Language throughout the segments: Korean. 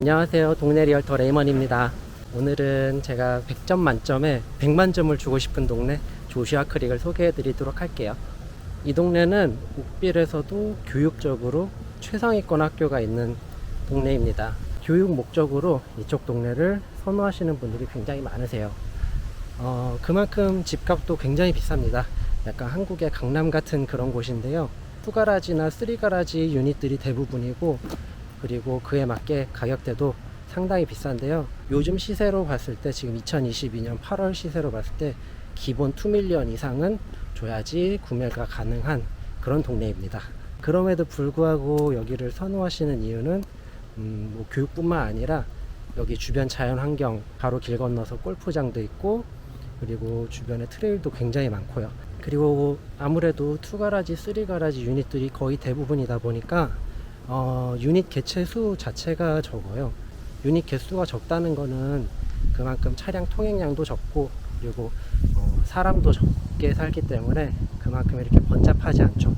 안녕하세요. 동네 리얼터 레이먼입니다. 오늘은 제가 100점 만점에 100만 점을 주고 싶은 동네 조슈아 크릭을 소개해 드리도록 할게요. 이 동네는 옥빌에서도 교육적으로 최상위권 학교가 있는 동네입니다. 교육 목적으로 이쪽 동네를 선호하시는 분들이 굉장히 많으세요. 그만큼 집값도 굉장히 비쌉니다. 약간 한국의 강남 같은 그런 곳인데요. 2가라지나 3가라지 유닛들이 대부분이고, 그리고 그에 맞게 가격대도 상당히 비싼데요. 요즘 시세로 봤을 때, 지금 2022년 8월 시세로 봤을 때 기본 2밀리언 이상은 줘야지 구매가 가능한 그런 동네입니다. 그럼에도 불구하고 여기를 선호하시는 이유는 뭐 교육뿐만 아니라 여기 주변 자연환경, 바로 길 건너서 골프장도 있고, 그리고 주변에 트레일도 굉장히 많고요. 그리고 아무래도 2가라지, 3가라지 유닛들이 거의 대부분이다 보니까 유닛 개체 수 자체가 적어요. 유닛 개수가 적다는 거는 그만큼 차량 통행량도 적고, 그리고 사람도 적게 살기 때문에 그만큼 이렇게 번잡하지 않죠.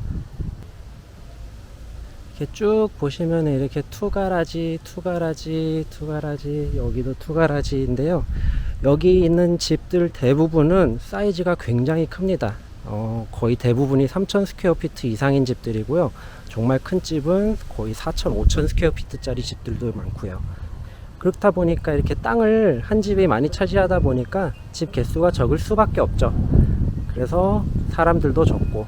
이렇게 쭉 보시면 이렇게 2가라지, 2가라지, 2가라지, 여기도 2가라지인데요. 여기 있는 집들 대부분은 사이즈가 굉장히 큽니다. 거의 대부분이 3,000 스퀘어피트 이상인 집들이고요. 정말 큰 집은 거의 4,000, 5,000 스퀘어피트짜리 집들도 많고요. 그렇다 보니까 이렇게 땅을 한 집이 많이 차지하다 보니까 집 개수가 적을 수밖에 없죠. 그래서 사람들도 적고,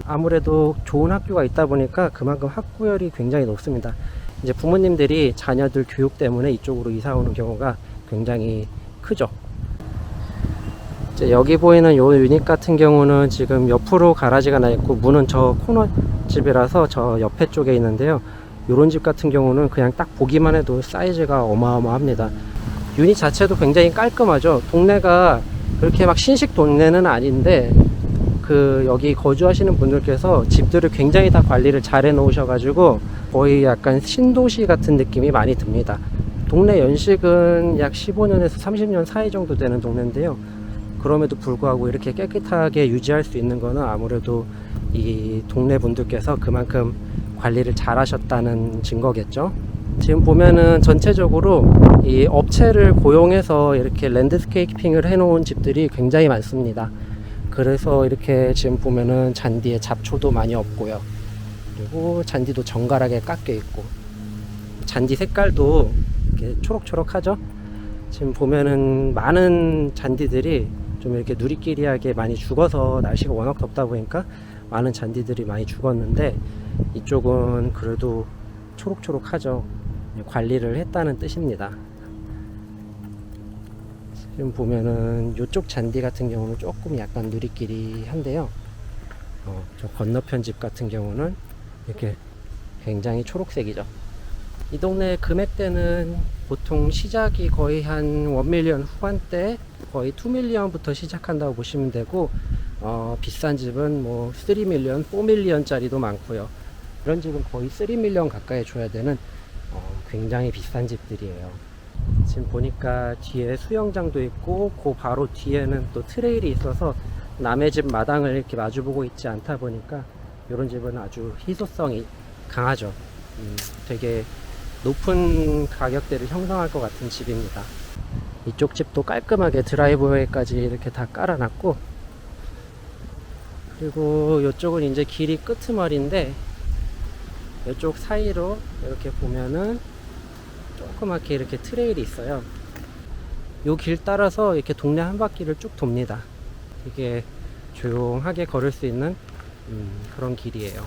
아무래도 좋은 학교가 있다 보니까 그만큼 학구열이 굉장히 높습니다. 이제 부모님들이 자녀들 교육 때문에 이쪽으로 이사 오는 경우가 굉장히 크죠. 이제 여기 보이는 요 유닛 같은 경우는 지금 옆으로 가라지가 나 있고, 문은 저 코너 집이라서 저 옆에 쪽에 있는데요. 요런 집 같은 경우는 그냥 딱 보기만 해도 사이즈가 어마어마합니다. 유닛 자체도 굉장히 깔끔하죠. 동네가 그렇게 막 신식 동네는 아닌데, 여기 거주하시는 분들께서 집들을 굉장히 다 관리를 잘 해 놓으셔가지고 거의 약간 신도시 같은 느낌이 많이 듭니다. 동네 연식은 약 15년에서 30년 사이 정도 되는 동네인데요. 그럼에도 불구하고 이렇게 깨끗하게 유지할 수 있는 거는 아무래도 이 동네 분들께서 그만큼 관리를 잘 하셨다는 증거겠죠. 지금 보면은 전체적으로 이 업체를 고용해서 이렇게 랜드스케이핑을 해 놓은 집들이 굉장히 많습니다. 그래서 이렇게 지금 보면은 잔디에 잡초도 많이 없고요. 그리고 잔디도 정갈하게 깎여 있고, 잔디 색깔도 이렇게 초록초록하죠. 지금 보면은 많은 잔디들이 좀 이렇게 누리끼리하게 많이 죽어서, 날씨가 워낙 덥다 보니까 많은 잔디들이 많이 죽었는데, 이쪽은 그래도 초록초록하죠. 관리를 했다는 뜻입니다. 지금 보면은 이쪽 잔디 같은 경우는 조금 약간 누리끼리한데요. 저 건너편 집 같은 경우는 이렇게 굉장히 초록색이죠. 이 동네 금액대는 보통 시작이 거의 한 1밀리언 후반대, 거의 2밀리언부터 시작한다고 보시면 되고, 비싼 집은 뭐 3밀리언, 4밀리언 짜리도 많고요. 이런 집은 거의 3밀리언 가까이 줘야 되는 굉장히 비싼 집들이에요. 지금 보니까 뒤에 수영장도 있고, 그 바로 뒤에는 또 트레일이 있어서 남의 집 마당을 이렇게 마주보고 있지 않다 보니까 이런 집은 아주 희소성이 강하죠. 되게 높은 가격대를 형성할 것 같은 집입니다. 이쪽 집도 깔끔하게 드라이브웨이까지 이렇게 다 깔아놨고, 그리고 이쪽은 이제 길이 끄트머리인데, 이쪽 사이로 이렇게 보면은 조그맣게 이렇게 트레일이 있어요. 요 길 따라서 이렇게 동네 한 바퀴를 쭉 돕니다. 되게 조용하게 걸을 수 있는 그런 길이에요.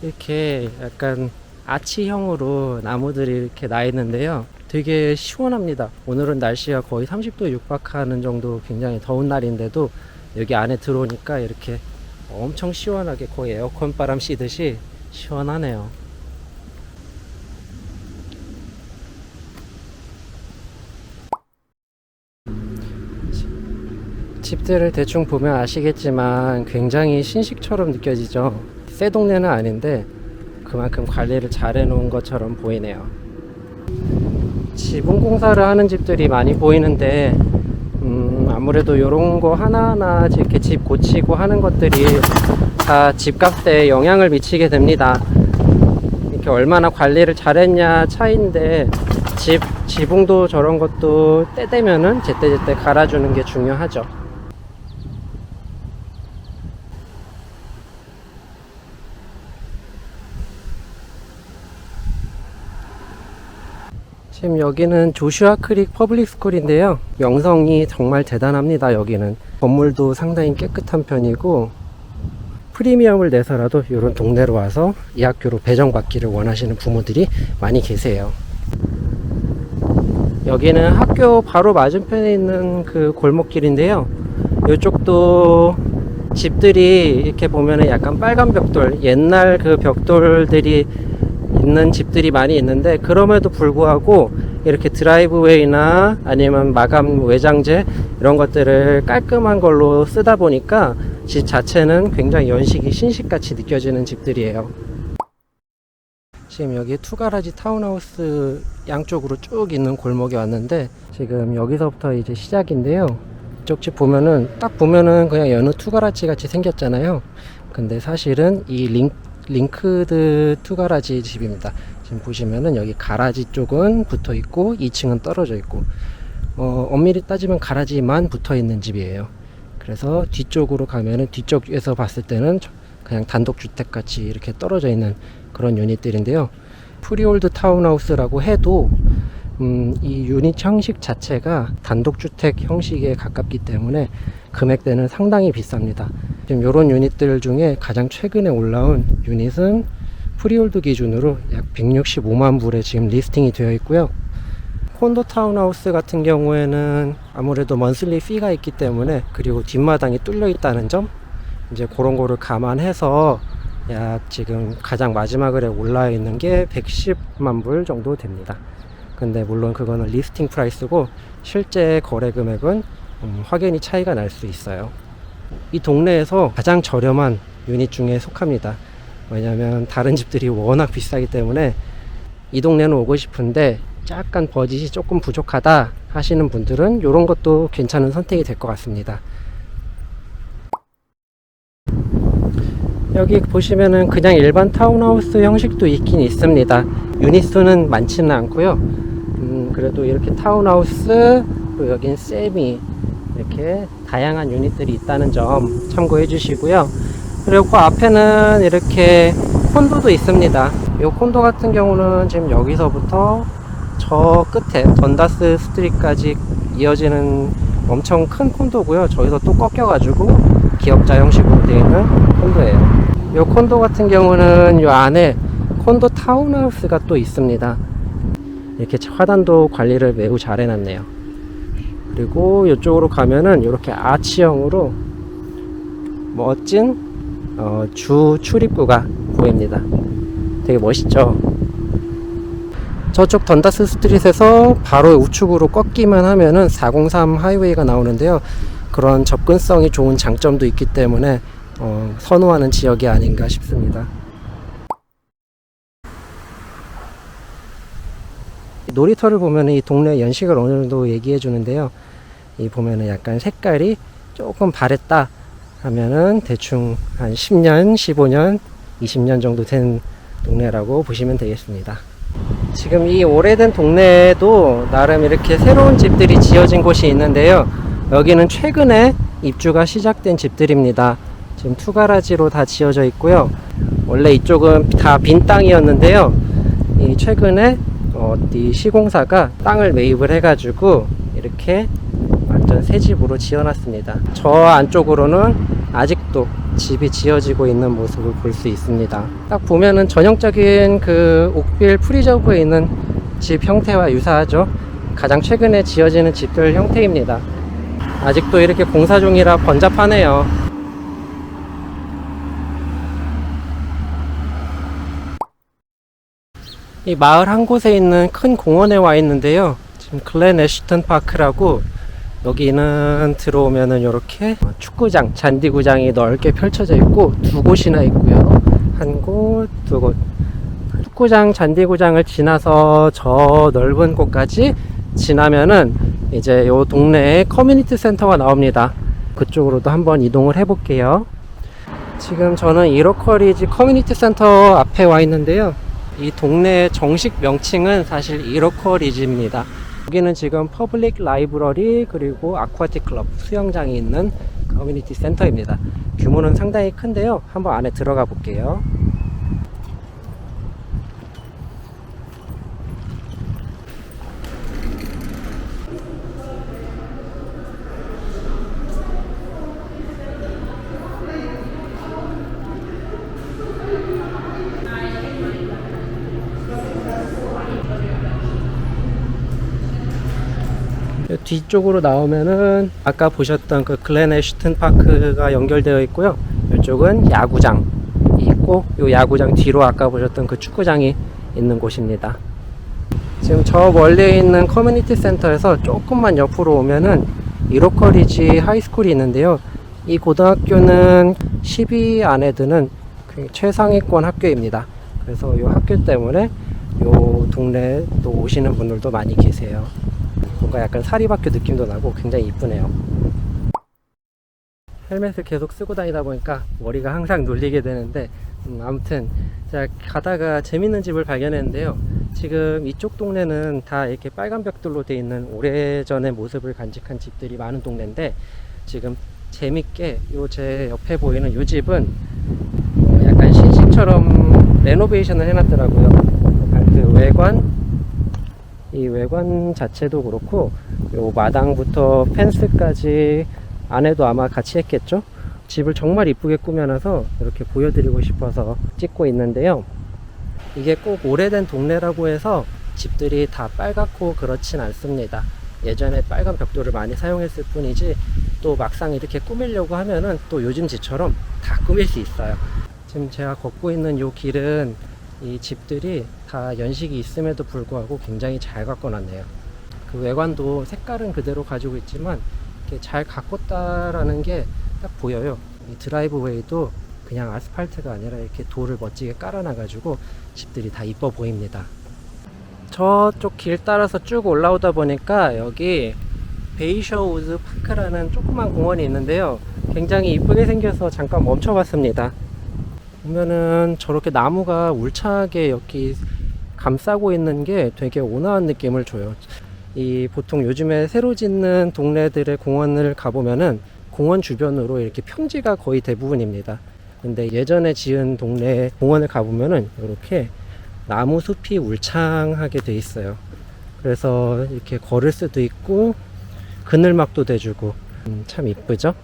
이렇게 약간 아치형으로 나무들이 이렇게 나 있는데요. 되게 시원합니다. 오늘은 날씨가 거의 30도 육박하는 정도 굉장히 더운 날인데도 여기 안에 들어오니까 이렇게 엄청 시원하게, 거의 에어컨 바람 쐬듯이 시원하네요. 집들을 대충 보면 아시겠지만 굉장히 신식처럼 느껴지죠. 새 동네는 아닌데 그만큼 관리를 잘 해놓은 것처럼 보이네요. 지붕 공사를 하는 집들이 많이 보이는데 아무래도 이런 거 하나하나 이렇게 집 고치고 하는 것들이 다 집값에 영향을 미치게 됩니다. 이렇게 얼마나 관리를 잘했냐 차이인데, 지붕도 저런 것도 때 되면은 제때제때 갈아주는 게 중요하죠. 지금 여기는 조슈아 크릭 퍼블릭 스쿨인데요. 명성이 정말 대단합니다. 여기는 건물도 상당히 깨끗한 편이고, 프리미엄을 내서라도 이런 동네로 와서 이 학교로 배정받기를 원하시는 부모들이 많이 계세요. 여기는 학교 바로 맞은편에 있는 그 골목길인데요. 이쪽도 집들이 이렇게 보면은 약간 빨간 벽돌, 옛날 그 벽돌들이 있는 집들이 많이 있는데, 그럼에도 불구하고 이렇게 드라이브웨이나 아니면 마감 외장재 이런 것들을 깔끔한 걸로 쓰다 보니까 집 자체는 굉장히 연식이 신식같이 느껴지는 집들이에요. 지금 여기 투가라지 타운하우스 양쪽으로 쭉 있는 골목에 왔는데, 지금 여기서부터 이제 시작인데요. 이쪽 집 보면은 딱 보면은 그냥 여느 투가라지 같이 생겼잖아요. 근데 사실은 이 링크드 투가라지 집입니다. 지금 보시면은 여기 가라지 쪽은 붙어 있고 2층은 떨어져 있고, 엄밀히 따지면 가라지만 붙어 있는 집이에요. 그래서 뒤쪽으로 가면은, 뒤쪽에서 봤을 때는 그냥 단독주택 같이 이렇게 떨어져 있는 그런 유닛들인데요. 프리홀드 타운하우스라고 해도 이 유닛 형식 자체가 단독주택 형식에 가깝기 때문에 금액대는 상당히 비쌉니다. 지금 이런 유닛들 중에 가장 최근에 올라온 유닛은 프리홀드 기준으로 약 165만 불에 지금 리스팅이 되어 있고요. 콘도 타운하우스 같은 경우에는 아무래도 먼슬리 피가 있기 때문에, 그리고 뒷마당이 뚫려 있다는 점, 이제 그런 거를 감안해서 약 지금 가장 마지막에 올라 있는 게 110만 불 정도 됩니다. 근데 물론 그거는 리스팅 프라이스고 실제 거래 금액은 확연히 차이가 날 수 있어요. 이 동네에서 가장 저렴한 유닛 중에 속합니다. 왜냐면 다른 집들이 워낙 비싸기 때문에 이 동네는 오고 싶은데 약간 버짓이 조금 부족하다 하시는 분들은 이런 것도 괜찮은 선택이 될 것 같습니다. 여기 보시면은 그냥 일반 타운하우스 형식도 있긴 있습니다. 유닛 수는 많지는 않고요. 그래도 이렇게 타운하우스, 그리고 여긴 세미, 이렇게 다양한 유닛들이 있다는 점 참고해 주시고요. 그리고 그 앞에는 이렇게 콘도도 있습니다. 이 콘도 같은 경우는 지금 여기서부터 저 끝에 던다스 스트리트까지 이어지는 엄청 큰 콘도고요. 저기서 또 꺾여가지고 기역자 형식으로 되어 있는 콘도예요. 이 콘도 같은 경우는 이 안에 콘도 타운하우스가 또 있습니다. 이렇게 화단도 관리를 매우 잘 해놨네요. 그리고 이쪽으로 가면은 이렇게 아치형으로 멋진 주 출입구가 보입니다. 되게 멋있죠. 저쪽 던다스 스트릿에서 바로 우측으로 꺾기만 하면은 403 하이웨이가 나오는데요. 그런 접근성이 좋은 장점도 있기 때문에 선호하는 지역이 아닌가 싶습니다. 놀이터를 보면 이 동네 연식을 어느 정도 얘기해 주는데요. 이 보면은 약간 색깔이 조금 바랬다 하면은 대충 한 10년, 15년, 20년 정도 된 동네라고 보시면 되겠습니다. 지금 이 오래된 동네에도 나름 이렇게 새로운 집들이 지어진 곳이 있는데요. 여기는 최근에 입주가 시작된 집들입니다. 지금 투가라지로 다 지어져 있고요. 원래 이쪽은 다 빈 땅이었는데요. 이 최근에 어디 시공사가 땅을 매입을 해가지고 이렇게 완전 새 집으로 지어놨습니다. 저 안쪽으로는 아직도 집이 지어지고 있는 모습을 볼 수 있습니다. 딱 보면은 전형적인 그 옥빌 프리저브에 있는 집 형태와 유사하죠. 가장 최근에 지어지는 집들 형태입니다. 아직도 이렇게 공사 중이라 번잡하네요. 이 마을 한 곳에 있는 큰 공원에 와 있는데요. 지금 글렌 애쉬턴 파크라고, 여기는 들어오면은 이렇게 축구장, 잔디구장이 넓게 펼쳐져 있고 두 곳이나 있고요. 한 곳, 두 곳. 축구장, 잔디구장을 지나서 저 넓은 곳까지 지나면은 이제 요 동네에 커뮤니티 센터가 나옵니다. 그쪽으로도 한번 이동을 해 볼게요. 지금 저는 이러커리지 커뮤니티 센터 앞에 와 있는데요. 이 동네의 정식 명칭은 사실 이러커리지입니다. 여기는 지금 퍼블릭 라이브러리 그리고 아쿠아틱 클럽 수영장이 있는 커뮤니티 센터입니다. 규모는 상당히 큰데요. 한번 안에 들어가 볼게요. 뒤쪽으로 나오면은 아까 보셨던 그 글렌 애쉬튼 파크가 연결되어 있고요. 이쪽은 야구장 있고, 요 야구장 뒤로 아까 보셨던 그 축구장이 있는 곳입니다. 지금 저 멀리에 있는 커뮤니티 센터에서 조금만 옆으로 오면은 이러커리지 하이스쿨이 있는데요. 이 고등학교는 10위 안에 드는 최상위권 학교입니다. 그래서 이 학교 때문에 이 동네에 또 오시는 분들도 많이 계세요. 뭔가 약간 사립학교 느낌도 나고 굉장히 이쁘네요. 헬멧을 계속 쓰고 다니다 보니까 머리가 항상 눌리게 되는데, 아무튼 제가 가다가 재밌는 집을 발견했는데요. 지금 이쪽 동네는 다 이렇게 빨간 벽돌로 되어 있는 오래전의 모습을 간직한 집들이 많은 동네인데, 지금 재밌게 요 제 옆에 보이는 요 집은 약간 신식처럼 레노베이션을 해놨더라고요. 그 외관, 이 외관 자체도 그렇고 요 마당부터 펜스까지 안에도 아마 같이 했겠죠. 집을 정말 이쁘게 꾸며놔서 이렇게 보여드리고 싶어서 찍고 있는데요. 이게 꼭 오래된 동네라고 해서 집들이 다 빨갛고 그렇진 않습니다. 예전에 빨간 벽돌을 많이 사용했을 뿐이지, 또 막상 이렇게 꾸미려고 하면은 또 요즘 집처럼 다 꾸밀 수 있어요. 지금 제가 걷고 있는 요 길은 이 집들이 다 연식이 있음에도 불구하고 굉장히 잘 가꿔놨네요. 그 외관도 색깔은 그대로 가지고 있지만 이렇게 잘 가꿨다라는 게 딱 보여요. 이 드라이브웨이도 그냥 아스팔트가 아니라 이렇게 돌을 멋지게 깔아놔가지고 집들이 다 이뻐 보입니다. 저쪽 길 따라서 쭉 올라오다 보니까 여기 베이셔우드 파크라는 조그만 공원이 있는데요. 굉장히 이쁘게 생겨서 잠깐 멈춰봤습니다. 보면은 저렇게 나무가 울창하게 여기 감싸고 있는 게 되게 온화한 느낌을 줘요. 이 보통 요즘에 새로 짓는 동네들의 공원을 가보면은 공원 주변으로 이렇게 평지가 거의 대부분입니다. 근데 예전에 지은 동네 공원을 가보면은 이렇게 나무 숲이 울창하게 돼 있어요. 그래서 이렇게 걸을 수도 있고 그늘막도 대주고 참 이쁘죠?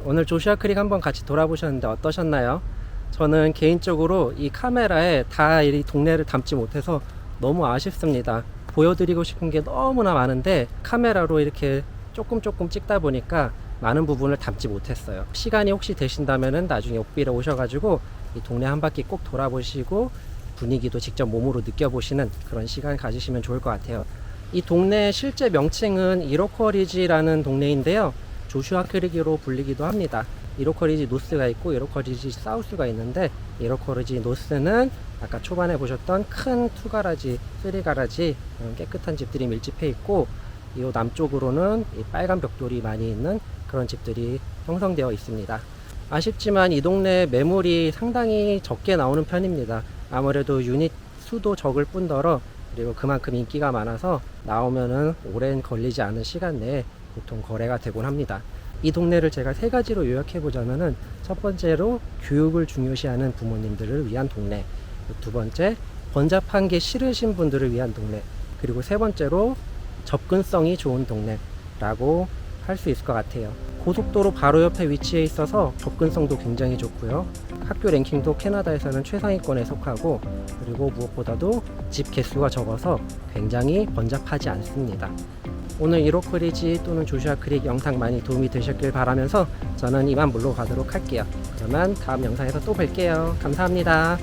오늘 조슈아 크릭 한번 같이 돌아보셨는데 어떠셨나요? 저는 개인적으로 이 카메라에 다 이 동네를 담지 못해서 너무 아쉽습니다. 보여드리고 싶은 게 너무나 많은데 카메라로 이렇게 조금 찍다 보니까 많은 부분을 담지 못했어요. 시간이 혹시 되신다면은 나중에 옥비를 오셔가지고 이 동네 한 바퀴 꼭 돌아보시고 분위기도 직접 몸으로 느껴보시는 그런 시간 가지시면 좋을 것 같아요. 이 동네의 실제 명칭은 이러커리지라는 동네인데요. 조슈아 크릭으로 불리기도 합니다. 이러커리지 노스가 있고 이러커리지 사우스가 있는데, 이러커리지 노스는 아까 초반에 보셨던 큰 2가라지, 3가라지 깨끗한 집들이 밀집해 있고, 이 남쪽으로는 이 빨간 벽돌이 많이 있는 그런 집들이 형성되어 있습니다. 아쉽지만 이 동네 매물이 상당히 적게 나오는 편입니다. 아무래도 유닛 수도 적을 뿐더러 그리고 그만큼 인기가 많아서 나오면은 오랜 걸리지 않은 시간 내에 보통 거래가 되곤 합니다. 이 동네를 제가 3가지로 요약해 보자면은, 첫 번째로 교육을 중요시하는 부모님들을 위한 동네, 두 번째 번잡한 게 싫으신 분들을 위한 동네, 그리고 세 번째로 접근성이 좋은 동네라고 할 수 있을 것 같아요. 고속도로 바로 옆에 위치해 있어서 접근성도 굉장히 좋고요. 학교 랭킹도 캐나다에서는 최상위권에 속하고, 그리고 무엇보다도 집 개수가 적어서 굉장히 번잡하지 않습니다. 오늘 이러커리지 또는 조슈아 크릭 영상 많이 도움이 되셨길 바라면서 저는 이만 물러가도록 할게요. 그러면 다음 영상에서 또 뵐게요. 감사합니다.